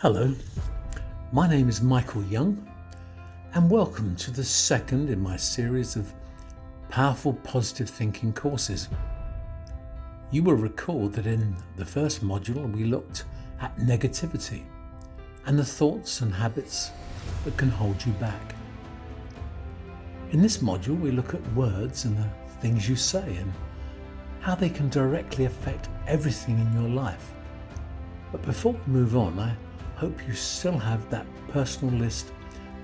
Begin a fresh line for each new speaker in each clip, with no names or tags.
Hello, my name is Michael Young, and welcome to the second in my series of powerful positive thinking courses. You will recall that in the first module we looked at negativity and the thoughts and habits that can hold you back. In this module we look at words and the things you say and how they can directly affect everything in your life. But before we move on, I hope you still have that personal list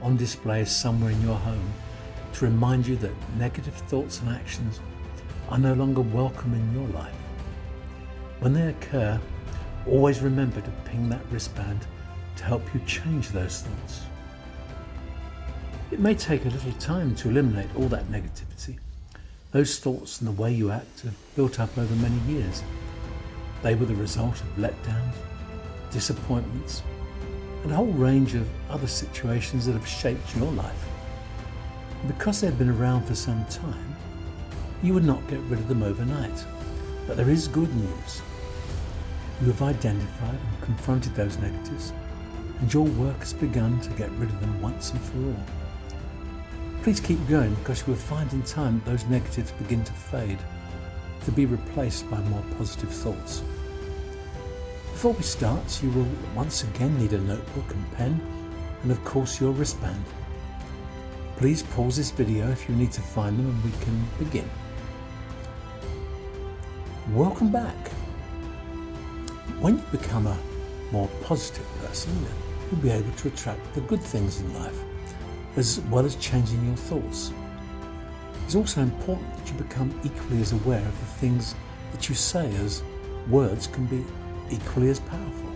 on display somewhere in your home to remind you that negative thoughts and actions are no longer welcome in your life. When they occur, always remember to ping that wristband to help you change those thoughts. It may take a little time to eliminate all that negativity. Those thoughts and the way you act have built up over many years. They were the result of letdowns, disappointments, and a whole range of other situations that have shaped your life. Because they've been around for some time, you would not get rid of them overnight. But there is good news. You have identified and confronted those negatives, and your work has begun to get rid of them once and for all. Please keep going, because you will find in time that those negatives begin to fade, to be replaced by more positive thoughts. Before we start, you will once again need a notebook and pen, and of course your wristband. Please pause this video if you need to find them and we can begin. Welcome back. When you become a more positive person, you'll be able to attract the good things in life, as well as changing your thoughts. It's also important that you become equally as aware of the things that you say, as words can be equally as powerful.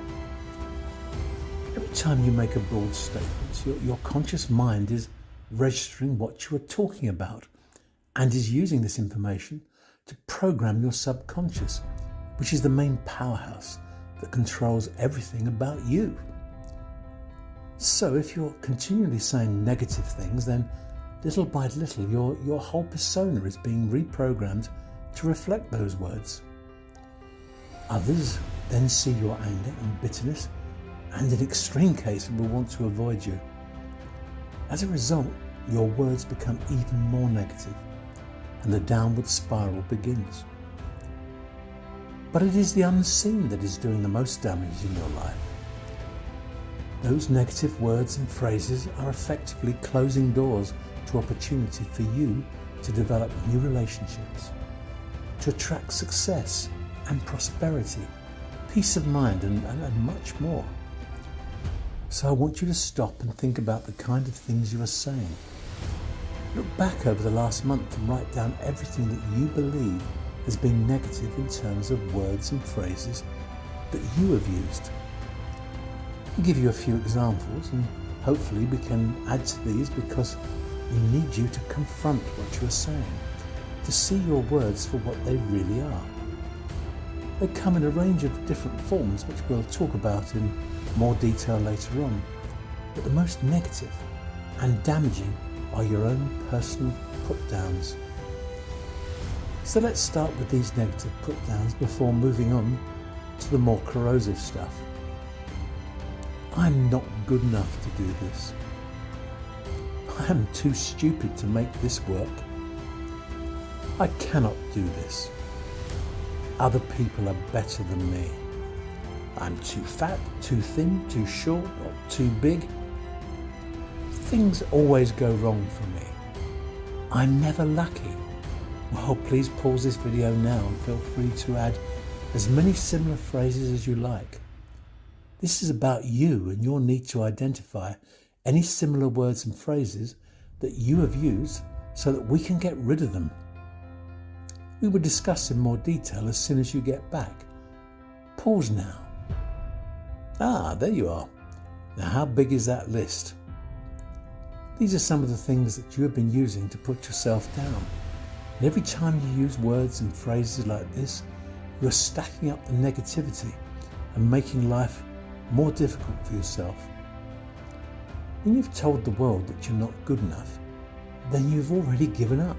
Every time you make a broad statement, your conscious mind is registering what you are talking about and is using this information to program your subconscious, which is the main powerhouse that controls everything about you. So if you're continually saying negative things, then little by little your whole persona is being reprogrammed to reflect those words. Others then see your anger and bitterness, and in extreme cases will want to avoid you. As a result, your words become even more negative, and the downward spiral begins. But it is the unseen that is doing the most damage in your life. Those negative words and phrases are effectively closing doors to opportunity for you to develop new relationships, to attract success and prosperity, peace of mind, and much more. So I want you to stop and think about the kind of things you are saying. Look back over the last month and write down everything that you believe has been negative in terms of words and phrases that you have used. I'll give you a few examples, and hopefully we can add to these, because we need you to confront what you are saying, to see your words for what they really are. They come in a range of different forms, which we'll talk about in more detail later on. But the most negative and damaging are your own personal put-downs. So let's start with these negative put-downs before moving on to the more corrosive stuff. I'm not good enough to do this. I am too stupid to make this work. I cannot do this. Other people are better than me. I'm too fat, too thin, too short, or too big. Things always go wrong for me. I'm never lucky. Well, please pause this video now and feel free to add as many similar phrases as you like. This is about you and your need to identify any similar words and phrases that you have used so that we can get rid of them. We will discuss in more detail as soon as you get back. Pause now. There you are. Now, how big is that list? These are some of the things that you have been using to put yourself down. And every time you use words and phrases like this, you are stacking up the negativity and making life more difficult for yourself. When you've told the world that you're not good enough, then you've already given up.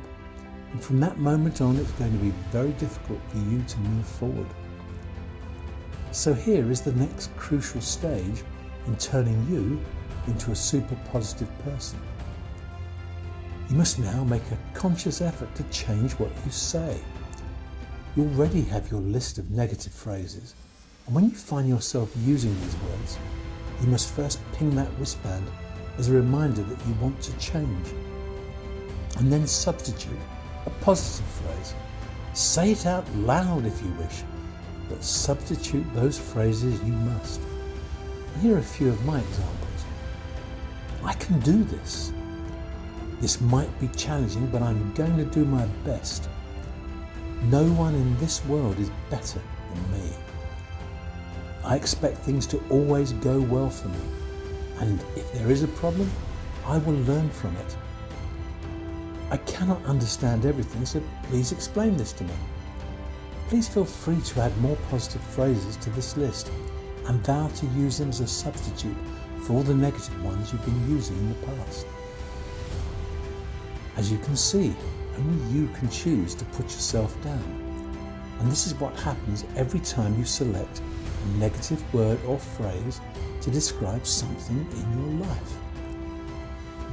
And from that moment on, it's going to be very difficult for you to move forward. So here is the next crucial stage in turning you into a super positive person. You must now make a conscious effort to change what you say. You already have your list of negative phrases, and when you find yourself using these words, you must first ping that wristband as a reminder that you want to change, and then substitute a positive phrase. Say it out loud if you wish, but substitute those phrases you must. Here are a few of my examples. I can do this. This might be challenging, but I'm going to do my best. No one in this world is better than me. I expect things to always go well for me, and if there is a problem, I will learn from it. I cannot understand everything, so please explain this to me. Please feel free to add more positive phrases to this list and vow to use them as a substitute for all the negative ones you've been using in the past. As you can see, only you can choose to put yourself down. And this is what happens every time you select a negative word or phrase to describe something in your life.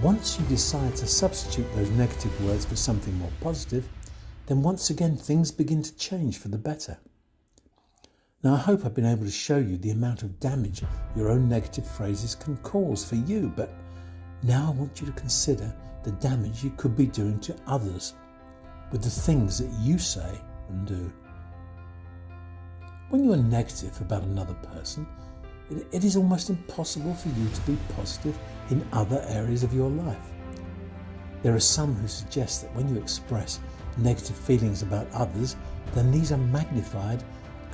Once you decide to substitute those negative words for something more positive, then once again things begin to change for the better. Now I hope I've been able to show you the amount of damage your own negative phrases can cause for you, but now I want you to consider the damage you could be doing to others with the things that you say and do. When you are negative about another person, it is almost impossible for you to be positive in other areas of your life. There are some who suggest that when you express negative feelings about others, then these are magnified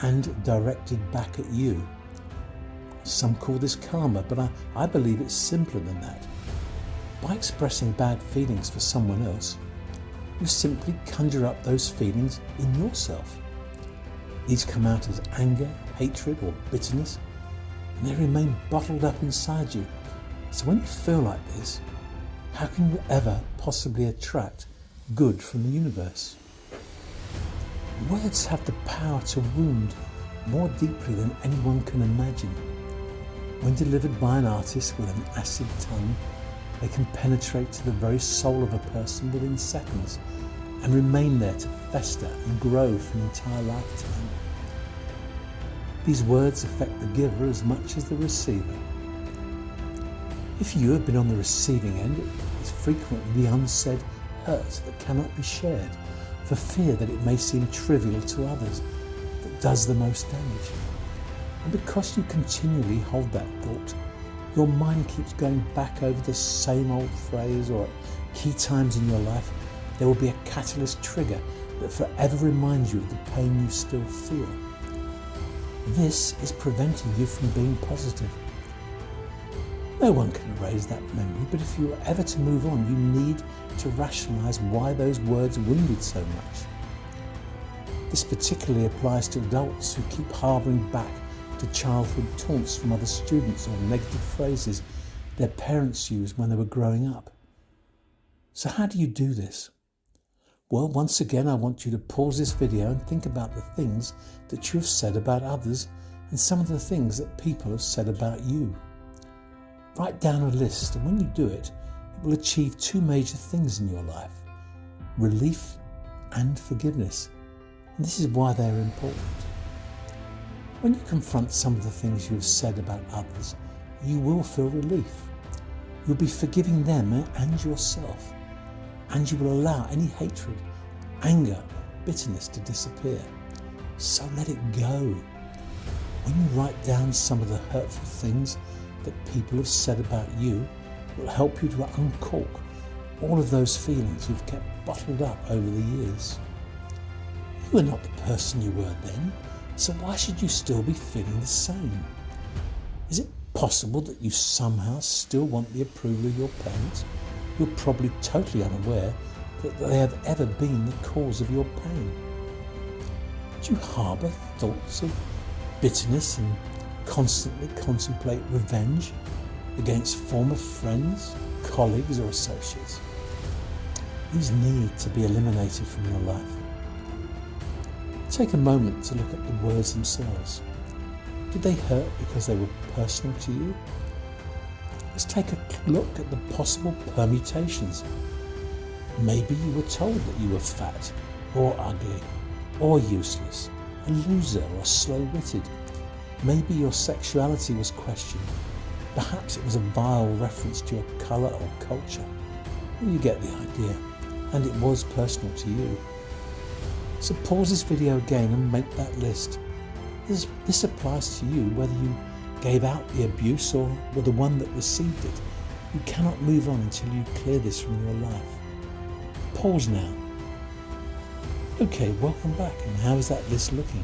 and directed back at you. Some call this karma, but I believe it's simpler than that. By expressing bad feelings for someone else, you simply conjure up those feelings in yourself. These come out as anger, hatred, or bitterness, and they remain bottled up inside you. So when you feel like this, how can you ever possibly attract good from the universe? Words have the power to wound more deeply than anyone can imagine. When delivered by an artist with an acid tongue, they can penetrate to the very soul of a person within seconds and remain there to fester and grow for an entire lifetime. These words affect the giver as much as the receiver. If you have been on the receiving end, it's frequently the unsaid hurt that cannot be shared for fear that it may seem trivial to others that does the most damage. And because you continually hold that thought, your mind keeps going back over the same old phrase, or at key times in your life, there will be a catalyst trigger that forever reminds you of the pain you still feel. This is preventing you from being positive. No one can erase that memory, but if you are ever to move on, you need to rationalise why those words wounded so much. This particularly applies to adults who keep harbouring back to childhood taunts from other students or negative phrases their parents used when they were growing up. So how do you do this? Well, once again, I want you to pause this video and think about the things that you have said about others and some of the things that people have said about you. Write down a list, and when you do it, it will achieve two major things in your life: relief and forgiveness. And this is why they are important. When you confront some of the things you have said about others, you will feel relief. You'll be forgiving them and yourself, and you will allow any hatred, anger, bitterness to disappear. So let it go. When you write down some of the hurtful things that people have said about you, it will help you to uncork all of those feelings you've kept bottled up over the years. You are not the person you were then, so why should you still be feeling the same? Is it possible that you somehow still want the approval of your parents? You're probably totally unaware that they have ever been the cause of your pain. Do you harbour thoughts of bitterness and constantly contemplate revenge against former friends, colleagues or associates? These need to be eliminated from your life. Take a moment to look at the words themselves. Did they hurt because they were personal to you, let's take a look at the possible permutations. Maybe you were told that you were fat, or ugly, or useless, a loser or slow-witted. Maybe your sexuality was questioned. Perhaps it was a vile reference to your colour or culture. Well, you get the idea, and it was personal to you. So pause this video again and make that list. This applies to you whether you gave out the abuse or were the one that received it. You cannot move on until you clear this from your life. Pause now. Okay, welcome back. And how is that list looking?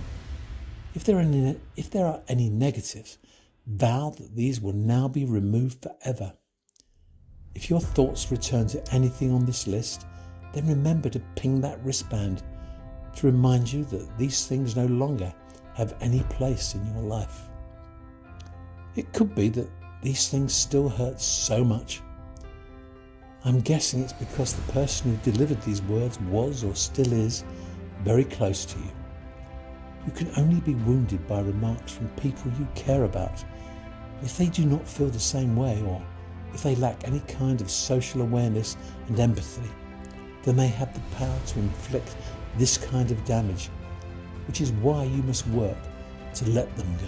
If there are any negatives, vow that these will now be removed forever. If your thoughts return to anything on this list, then remember to ping that wristband to remind you that these things no longer have any place in your life. It could be that these things still hurt so much. I'm guessing it's because the person who delivered these words was or still is very close to you. You can only be wounded by remarks from people you care about. If they do not feel the same way, or if they lack any kind of social awareness and empathy, then they have the power to inflict this kind of damage, which is why you must work to let them go.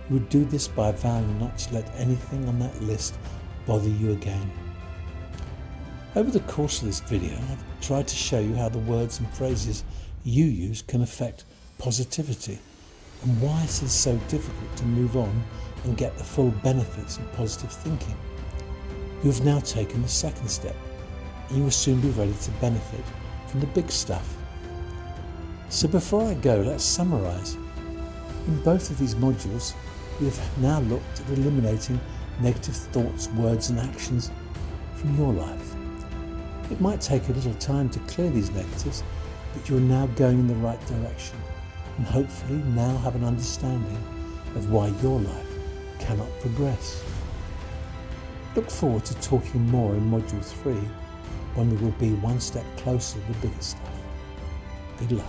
You would do this by vowing not to let anything on that list bother you again. Over the course of this video, I've tried to show you how the words and phrases you use can affect positivity and why it is so difficult to move on and get the full benefits of positive thinking. You have now taken the second step, and you will soon be ready to benefit from the big stuff. So before I go, let's summarise. In both of these modules, we have now looked at eliminating negative thoughts, words and actions from your life. It might take a little time to clear these negatives, but you're now going in the right direction and hopefully now have an understanding of why your life cannot progress. Look forward to talking more in Module 3 when we will be one step closer to the bigger stuff. Good luck.